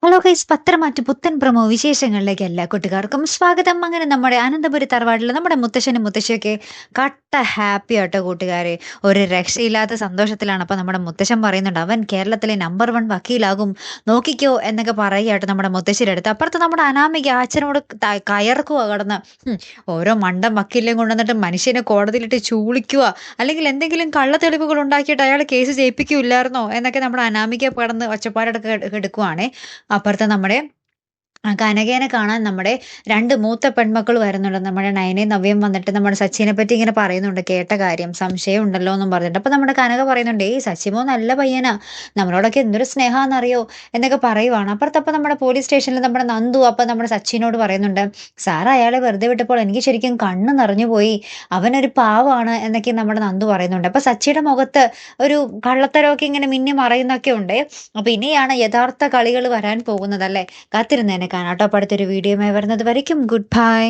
Hello guys, പത്രമാറ്റ് പുത്തൻ promo വിശേഷങ്ങളിലേക്ക് എല്ലാ കൂട്ടുകാർക്കും സ്വാഗതം. അങ്ങനെ നമ്മുടെ അനന്തപുരി തറവാട്ടിൽ നമ്മുടെ മുത്തശ്ശനും മുത്തശ്ശിയൊക്കെ കട്ട ഹാപ്പി ആട്ടോ കൂട്ടുകാരെ. ഒരു രക്ഷയില്ലാത്ത സന്തോഷത്തിലാണ്. അപ്പൊ നമ്മുടെ മുത്തശ്ശൻ പറയുന്നുണ്ട് അവൻ കേരളത്തിലെ നമ്പർ വൺ വക്കീലാകും, നോക്കിക്കോ എന്നൊക്കെ പറയുകയാട്ടോ നമ്മുടെ മുത്തശ്ശിയുടെ അടുത്ത്. അപ്പുറത്ത് നമ്മുടെ അനാമിക അച്ഛനോട് കയർക്കുക കടന്ന്. ഓരോ മണ്ടം വക്കീലിനെയും കൊണ്ടുവന്നിട്ട് മനുഷ്യനെ കോടതിയിലിട്ട് ചൂളിക്കുക, അല്ലെങ്കിൽ എന്തെങ്കിലും കള്ള തെളിവുകൾ ഉണ്ടാക്കിയിട്ട് അയാൾ കേസ് ജയിപ്പിക്കൂല്ലായിരുന്നോ എന്നൊക്കെ നമ്മുടെ അനാമിക കടന്ന് ഒച്ചപ്പാടൊക്കെ എടുക്കുവാണേ. അപ്പുറത്ത് നമ്മുടെ കനകേനെ കാണാൻ നമ്മുടെ 2 മൂത്ത പെൺമക്കൾ വരുന്നുണ്ട്. നമ്മുടെ നയനയും നവ്യയും വന്നിട്ട് നമ്മുടെ സച്ചിനെ പറ്റി ഇങ്ങനെ പറയുന്നുണ്ട്. കേട്ട കാര്യം സംശയം ഉണ്ടല്ലോ എന്നും പറഞ്ഞിട്ട്. അപ്പൊ നമ്മുടെ കനക പറയുന്നുണ്ട്, ഏയ് സച്ചിമോ നല്ല പയ്യനാ, നമ്മളോടൊക്കെ എന്തൊരു സ്നേഹാന്നറിയോ എന്നൊക്കെ പറയുവാണ്. അപ്പുറത്തപ്പം നമ്മുടെ പോലീസ് സ്റ്റേഷനിൽ നമ്മുടെ നന്ദു അപ്പൊ നമ്മുടെ സച്ചിനോട് പറയുന്നുണ്ട്, സാർ അയാളെ വെറുതെ വിട്ടപ്പോൾ എനിക്ക് ശരിക്കും കണ്ണ് നിറഞ്ഞു പോയി, അവനൊരു പാവാണ് എന്നൊക്കെ നമ്മുടെ നന്ദു പറയുന്നുണ്ട്. അപ്പൊ സച്ചിയുടെ മുഖത്ത് ഒരു കള്ളത്തരമൊക്കെ ഇങ്ങനെ മിന്നി മറയുന്നൊക്കെ ഉണ്ട്. അപ്പൊ ഇനിയാണ് യഥാർത്ഥ കളികൾ വരാൻ പോകുന്നതല്ലേ. കാത്തിരുന്നേനെ കാണാട്ടോ. അടുത്തൊരു വീഡിയോയുമായി വരുന്നത് വരയ്ക്കും ഗുഡ് ബൈ.